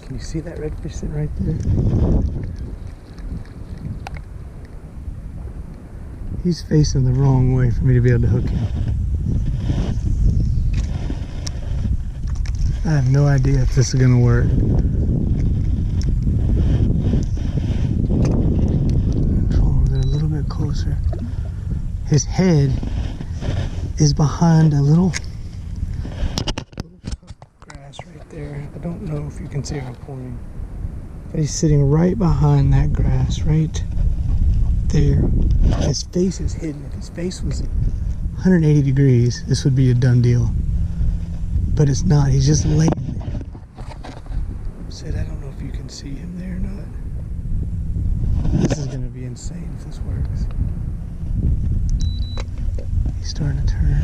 Can you see that redfish sitting right there? He's facing the wrong way for me to be able to hook him. I have no idea if this is going to work. Control it a little bit closer. His head is behind a little grass right there. I don't know if you can see him pointing, but he's sitting right behind that grass right there. His face is hidden. If his face was 180 degrees, this would be a done deal. But it's not. He's just laying there. Sid, I don't know if you can see him there or not. This is going to be insane if this works. He's starting to turn.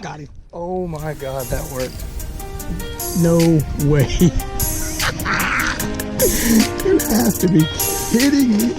Got him. Oh my God, that worked. No way. You have to be kidding me.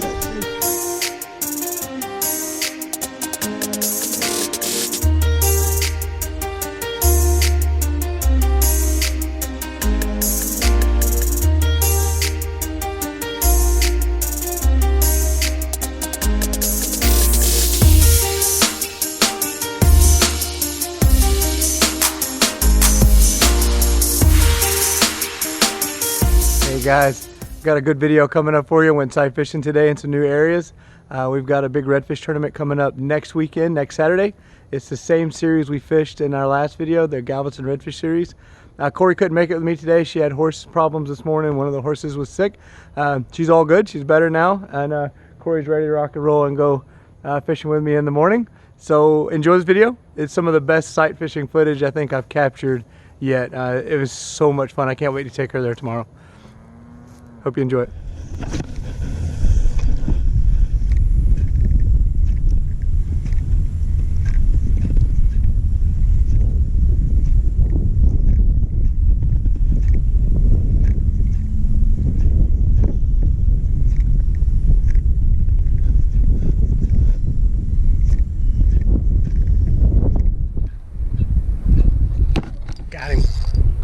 Hey guys, got a good video coming up for you. Went sight fishing today in some new areas. We've got a big redfish tournament coming up next weekend, next Saturday. It's the same series we fished in our last video, the Galveston Redfish Series. Corey couldn't make it with me today. She had horse problems this morning. One of the horses was sick. She's all good. She's better now. And Corey's ready to rock and roll and go fishing with me in the morning. So enjoy this video. It's some of the best sight fishing footage I think I've captured yet. It was so much fun. I can't wait to take her there tomorrow. Hope you enjoy it. Got him.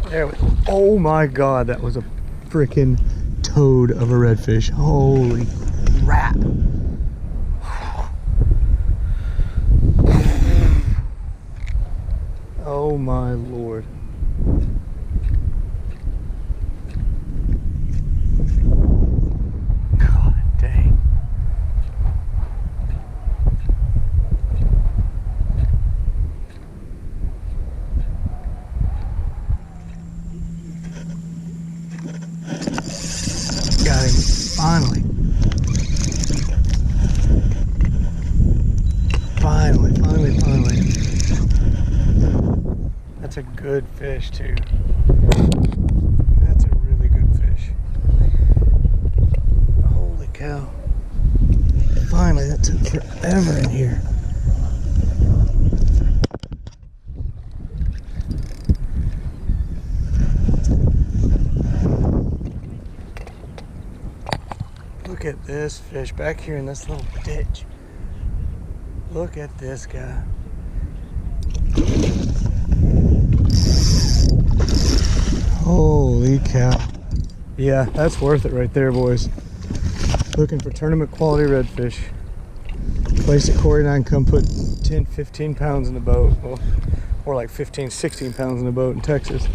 There we go. Oh my God, that was a freaking toad of a redfish. Holy crap. Oh my Lord. God dang. Got him, finally. Finally. That's a good fish too. That's a really good fish. Holy cow. Finally, that took forever in here. Look at this fish back here in this little ditch. Look at this guy. Holy cow. Yeah, that's worth it right there, boys. Looking for tournament quality redfish. Place that Corey and I can come put 10, 15 pounds in the boat. Well, more like 15, 16 pounds in the boat in Texas.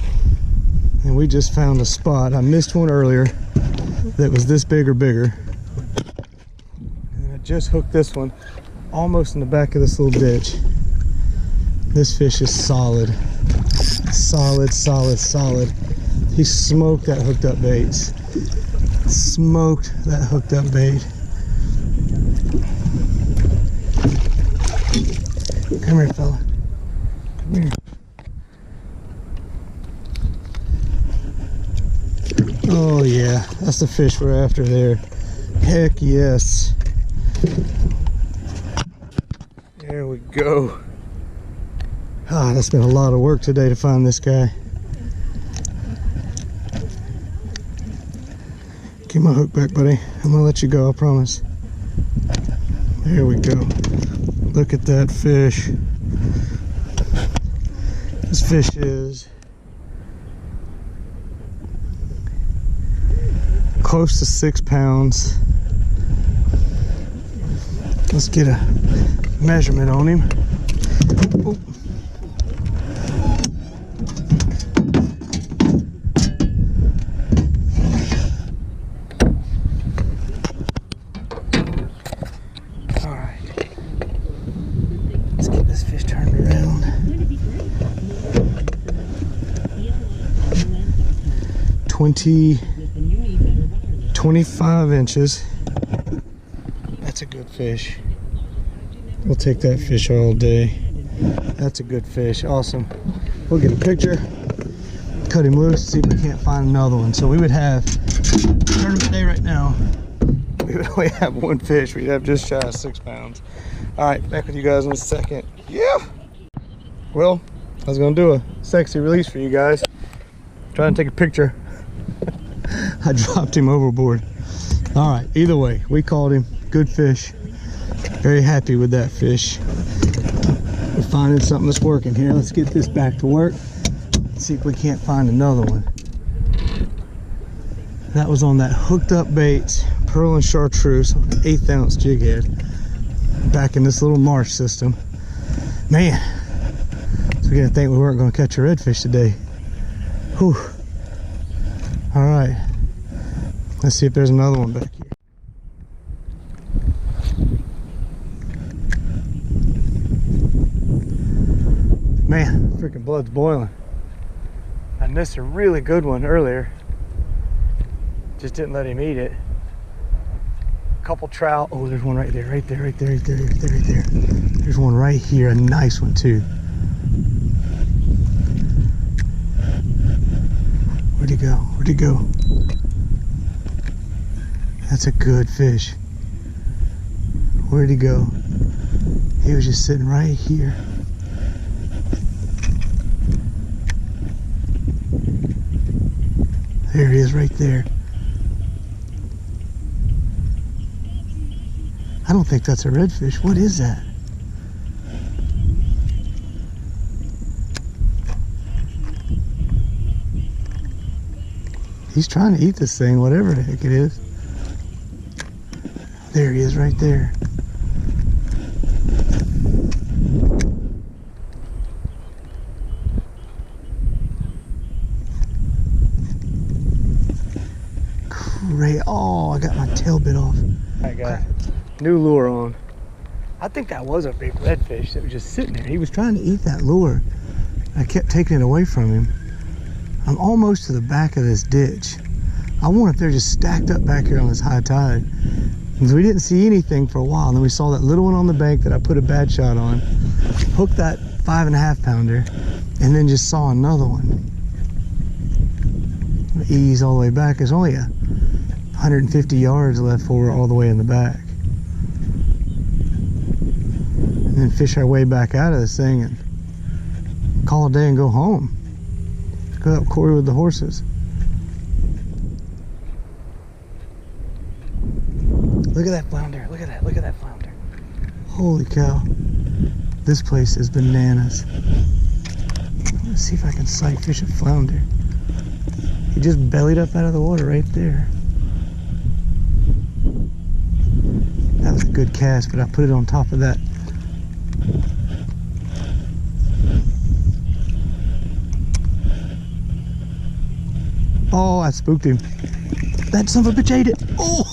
And we just found a spot. I missed one earlier that was this big or bigger. And I just hooked this one almost in the back of this little ditch. This fish is solid. Solid. He smoked that hooked up bait. Smoked that hooked up bait. Come here, fella. Come here. Oh yeah, that's the fish we're after there. Heck yes. There we go. Ah, that's been a lot of work today to find this guy. Get my hook back, buddy. I'm gonna let you go, I promise. There we go. Look at that fish. This fish is close to 6 pounds. Let's get a measurement on him. Oh. All right, let's get this fish turned around. 25 inches. That's a good fish. We'll take that fish all day. That's a good fish. Awesome. We'll get a picture, cut him loose, see if we can't find another one. So we would have, tournament day right now, we would only have one fish. We'd have just shy of 6 pounds. All right, back with you guys in a second. Yeah. Well, I was gonna do a sexy release for you guys. Trying to take a picture. I dropped him overboard. All right, either way, we caught him. Good fish. Very happy with that fish. We're finding something that's working here. Let's get this back to work. Let's see if we can't find another one. That was on that hooked up bait, pearl and chartreuse, 1/8 ounce jig head. Back in this little marsh system. Man, so we're gonna think we weren't gonna catch a redfish today. Whew. All right, let's see if there's another one back here. Man, freaking blood's boiling. I missed a really good one earlier. Just didn't let him eat it. Couple trout. Oh, there's one right there, right there, right there, right there, right there, right there. There's one right here, a nice one too. Where'd he go? Where'd he go? That's a good fish. Where'd he go? He was just sitting right here. There he is right there. I don't think that's a redfish. What is that? He's trying to eat this thing, whatever the heck it is. There he is right there. Great. Oh, I got my tail bit off. I got new lure on. I think that was a big redfish that was just sitting there. He was trying to eat that lure. I kept taking it away from him. I'm almost to the back of this ditch. I wonder if they're just stacked up back here on this high tide. Because we didn't see anything for a while. And then we saw that little one on the bank that I put a bad shot on. Hooked that 5.5 pounder. And then just saw another one. Ease all the way back. There's only 150 yards left for her all the way in the back. And then fish our way back out of this thing and call it a day and go home. Go up Corey with the horses. Look at that flounder. Look at that. Look at that flounder. Holy cow. This place is bananas. Let's see if I can sight fish a flounder. He just bellied up out of the water right there. That was a good cast, but I put it on top of that. Oh, I spooked him. That son of a bitch ate it. Oh!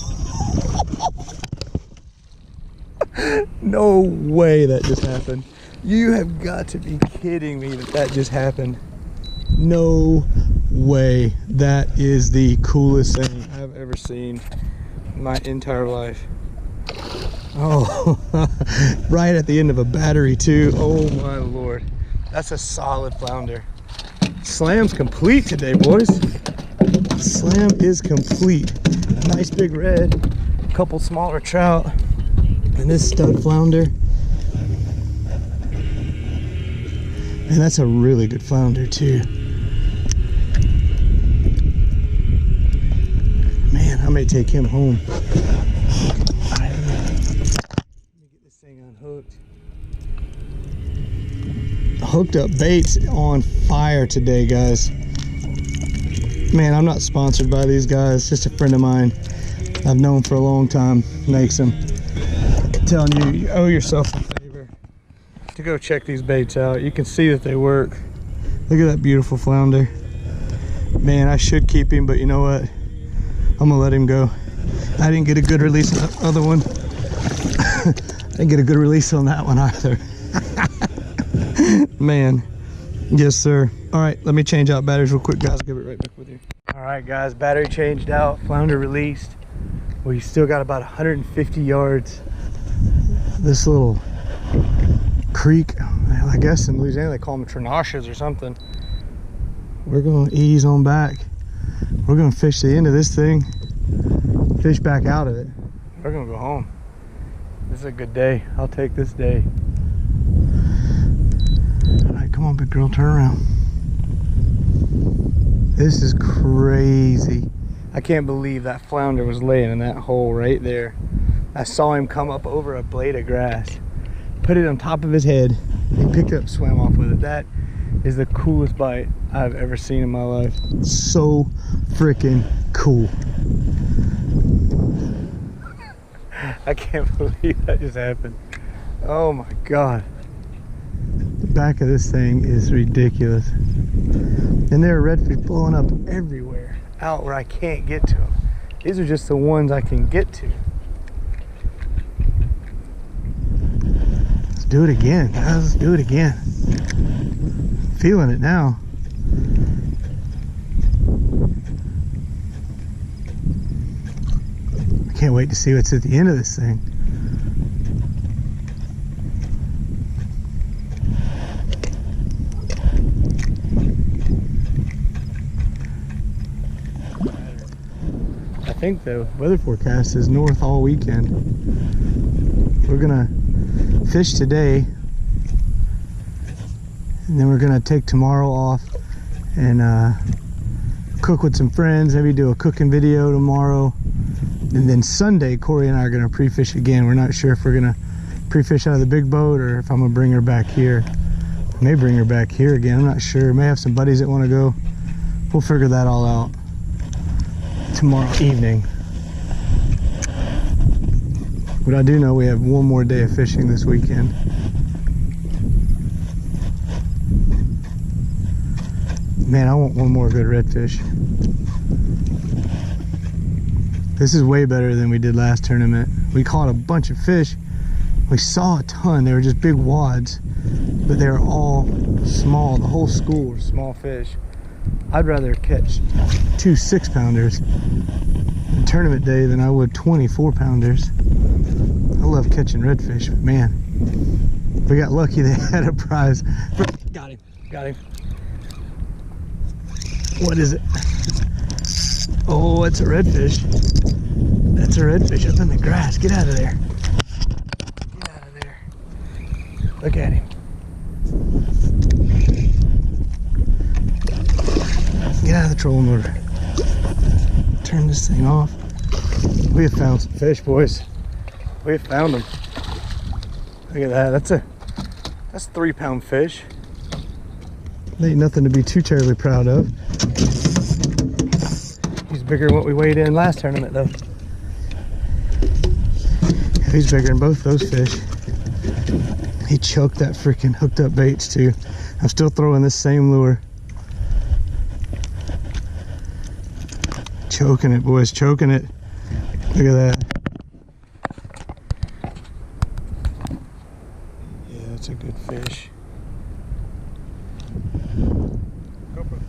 No way that just happened. You have got to be kidding me that that just happened. No way. That is the coolest thing I've ever seen in my entire life. Oh, right at the end of a battery too. Oh my Lord. That's a solid flounder. Slam's complete today, boys. Slam is complete. Nice big red, couple smaller trout, and this stud flounder. And that's a really good flounder too. Man, I may take him home. All right, let me get this thing unhooked. Hooked Up Baits on fire today, guys. Man, I'm not sponsored by these guys, just a friend of mine I've known for a long time makes them. I'm telling you, you owe yourself a favor to go check these baits out. You can see that they work. Look at that beautiful flounder. Man, I should keep him, but you know what? I'm gonna let him go. I didn't get a good release on the other one. I didn't get a good release on that one either. Man, yes sir. All right, let me change out batteries real quick, guys. I'll give it right back with you. All right, guys, battery changed out, flounder released. We still got about 150 yards. This little creek, I guess in Louisiana they call them trenashes or something. We're gonna ease on back. We're gonna fish the end of this thing, fish back out of it. We're gonna go home. This is a good day. I'll take this day. All right, come on, big girl, turn around. This is crazy. I can't believe that flounder was laying in that hole right there. I saw him come up over a blade of grass, put it on top of his head, he picked it up, swam off with it. That is the coolest bite I've ever seen in my life. So freaking cool. I can't believe that just happened. Oh my God. The back of this thing is ridiculous. And there are redfish blowing up everywhere, out where I can't get to them. These are just the ones I can get to. Let's do it again, guys. Let's do it again. Feeling it now. I can't wait to see what's at the end of this thing. I think the weather forecast is north all weekend. We're gonna fish today, and then we're gonna take tomorrow off and cook with some friends, maybe do a cooking video tomorrow. And then Sunday, Corey and I are gonna pre-fish again. We're not sure if we're gonna pre-fish out of the big boat or if I'm gonna bring her back here. I may bring her back here again, I'm not sure. May have some buddies that wanna go. We'll figure that all out tomorrow evening. But I do know we have one more day of fishing this weekend. Man, I want one more good redfish. This is way better than we did last tournament. We caught a bunch of fish. We saw a ton. They were just big wads, but they were all small. The whole school were small fish. I'd rather catch 2 6-pounders on tournament day than I would 20 4-pounders. I love catching redfish, but man, we got lucky they had a prize. Got him, got him. What is it? Oh, it's a redfish. That's a redfish up in the grass. Get out of there. Get out of there. Look at him. Get out of the trolling motor. Turn this thing off. We have found some fish, boys. We have found them. Look at that. That's 3-pound fish. Ain't nothing to be too terribly proud of. He's bigger than what we weighed in last tournament, though. He's bigger than both those fish. He choked that freaking hooked up baits too. I'm still throwing this same lure. Choking it, boys, choking it. Look at that. Yeah, that's a good fish. GoPro.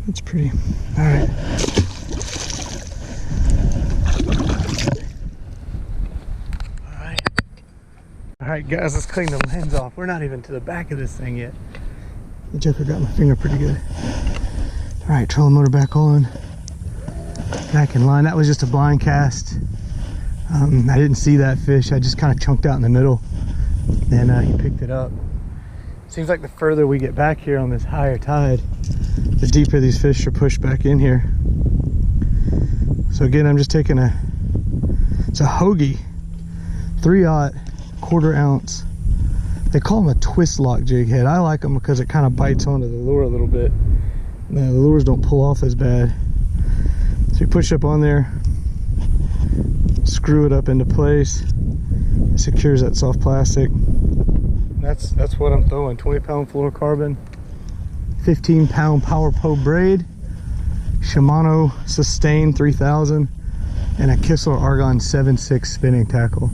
That's pretty. All right. All right, guys, let's clean the lens off. We're not even to the back of this thing yet. The joker got my finger pretty good. All right, trolling motor back on. Back in line. That was just a blind cast. I didn't see that fish. I just kind of chunked out in the middle. And he picked it up. Seems like the further we get back here on this higher tide, the deeper these fish are pushed back in here. So again, I'm just taking it's a hoagie, 3/0 1/4 ounce They call them a twist lock jig head. I like them because it kind of bites onto the lure a little bit. Now, the lures don't pull off as bad. So you push up on there, screw it up into place, it secures that soft plastic. That's what I'm throwing. 20-pound fluorocarbon, 15-pound Power Pro braid, Shimano Sustain 3000, and a Kistler Argon 7.6 spinning tackle.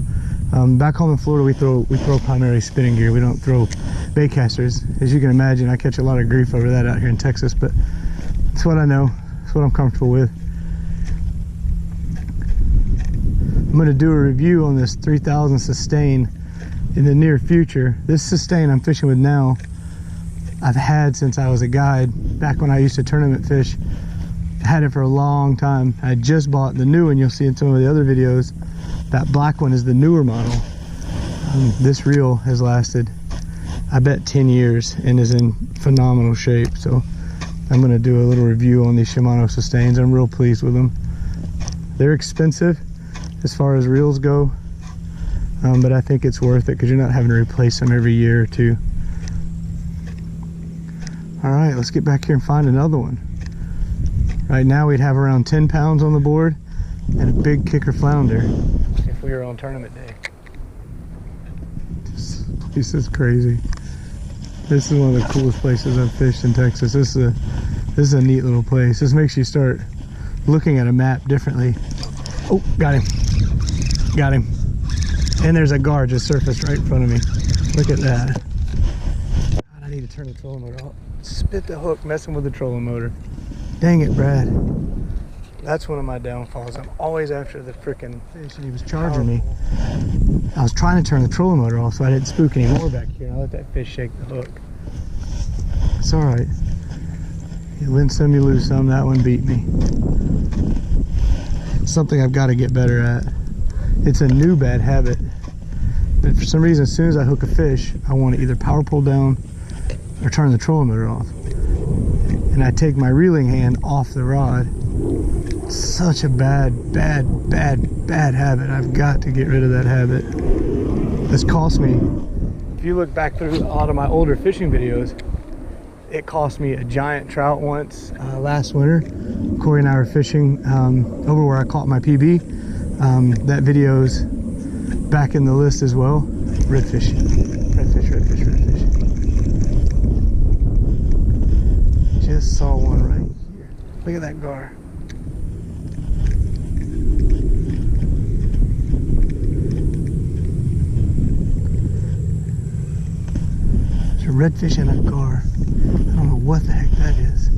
Back home in Florida, we throw primarily spinning gear. We don't throw bait casters. As you can imagine, I catch a lot of grief over that out here in Texas, but it's what I know. It's what I'm comfortable with. I'm going to do a review on this 3000 Sustain in the near future. This Sustain I'm fishing with now, I've had since I was a guide. Back when I used to tournament fish, I had it for a long time. I just bought the new one. You'll see in some of the other videos. That black one is the newer model. This reel has lasted, I bet, 10 years and is in phenomenal shape. So I'm going to do a little review on these Shimano Sustains. I'm real pleased with them. They're expensive as far as reels go, but I think it's worth it because you're not having to replace them every year or two. All right, let's get back here and find another one. Right now we'd have around 10 pounds on the board and a big kicker flounder if we were on tournament day. This is crazy. This is one of the coolest places I've fished in Texas. This is a neat little place. This makes you start looking at a map differently. Oh, got him. Got him. And there's a gar just surfaced right in front of me. Look at that. God, I need to turn the trolling motor off. Spit the hook messing with the trolling motor. Dang it, Brad. That's one of my downfalls. I'm always after the frickin' fish, and he was charging me. I was trying to turn the trolling motor off so I didn't spook any more back here. I let that fish shake the hook. It's all right. You win some, you lose some. That one beat me. Something I've got to get better at. It's a new bad habit, but for some reason, as soon as I hook a fish, I want to either power pull down or turn the trolling motor off, and I take my reeling hand off the rod. It's such a bad habit. I've got to get rid of that habit. This cost me, if you look back through a lot of my older fishing videos, it cost me a giant trout once last winter. Corey and I were fishing over where I caught my PB. That video's back in the list as well. Redfish. Just saw one right here. Look at that gar. There's a redfish and a gar. I don't know what the heck that is.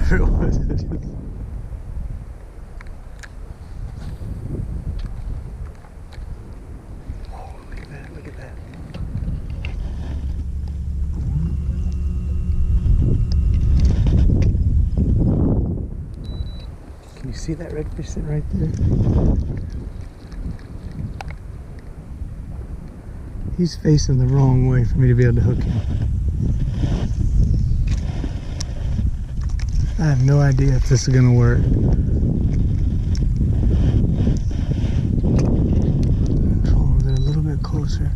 Whatever it was, I just... Oh, look at that, look at that. Can you see that redfish sitting right there? He's facing the wrong way for me to be able to hook him. I have no idea if this is going to work. Control it a little bit closer.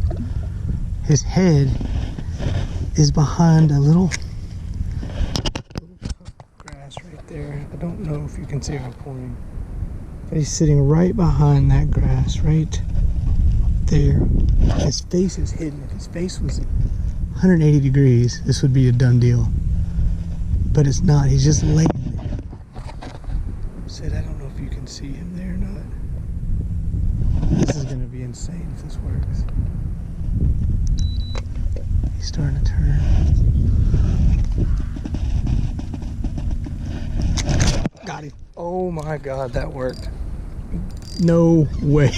His head is behind a little grass right there. I don't know if you can see him pointing. But he's sitting right behind that grass, right there. His face is hidden. If his face was 180 degrees, this would be a done deal. But it's not. He's just laying there. Sid, I don't know if you can see him there or not. This is going to be insane if this works. He's starting to turn. Got him. Oh my God, that worked. No way.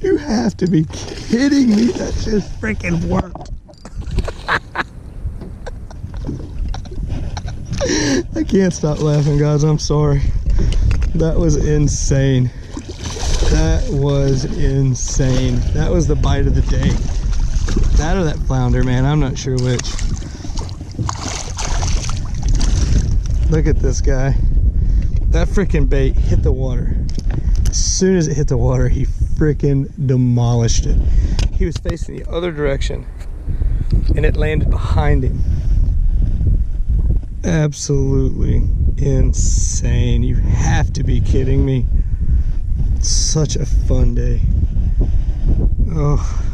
You have to be kidding me. That just freaking worked. I can't stop laughing, guys. I'm sorry. That was insane. That was insane. That was the bite of the day. That or that flounder, man. I'm not sure which. Look at this guy. That freaking bait hit the water. As soon as it hit the water, he freaking demolished it. He was facing the other direction and it landed behind him. Absolutely insane. You have to be kidding me. Such a fun day. Oh,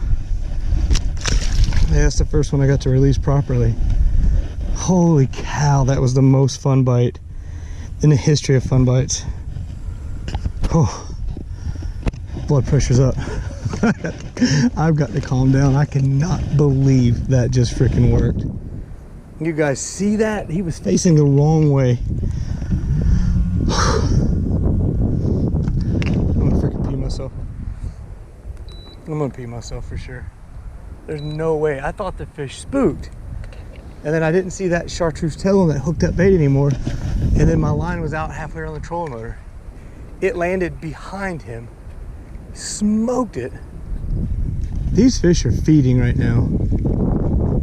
yeah, that's the first one I got to release properly. Holy cow, that was the most fun bite in the history of fun bites. Oh, blood pressure's up. I've got to calm down. I cannot believe that just freaking worked. You guys see that? He was facing the wrong way. I'm gonna freaking pee myself. I'm gonna pee myself for sure. There's no way. I thought the fish spooked. And then I didn't see that chartreuse tail on that hooked up bait anymore. And then my line was out halfway around the trolling motor. It landed behind him, smoked it. These fish are feeding right now.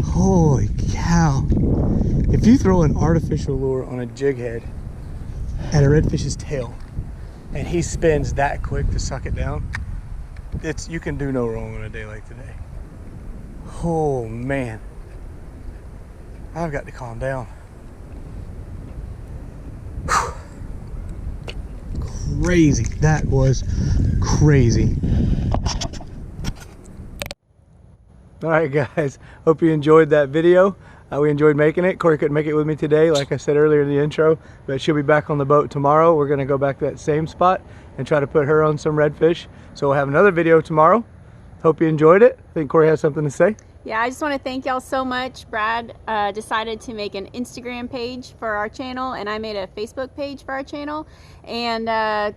Holy cow. If you throw an artificial lure on a jig head at a redfish's tail and he spins that quick to suck it down, you can do no wrong on a day like today. Oh man, I've got to calm down. Crazy. That was crazy. All right, guys. Hope you enjoyed that video. We enjoyed making it. Corey couldn't make it with me today, like I said earlier in the intro, but she'll be back on the boat tomorrow. We're going to go back to that same spot and try to put her on some redfish. So we'll have another video tomorrow. Hope you enjoyed it. I think Corey has something to say. Yeah, I just want to thank y'all so much. Brad decided to make an Instagram page for our channel, and I made a Facebook page for our channel. And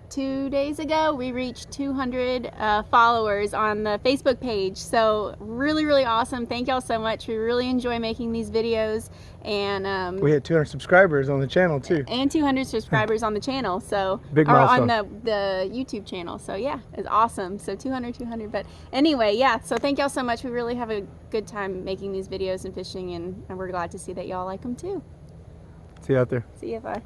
2 days ago, we reached 200 followers on the Facebook page. So really, really awesome. Thank y'all so much. We really enjoy making these videos. And we hit 200 subscribers on the channel too. And 200 subscribers on the channel. So big milestone. On the YouTube channel. So yeah, it's awesome. So 200. But anyway, yeah. So thank y'all so much. We really have a good time making these videos and fishing, and we're glad to see that y'all like them too. See you out there. See you. Bye.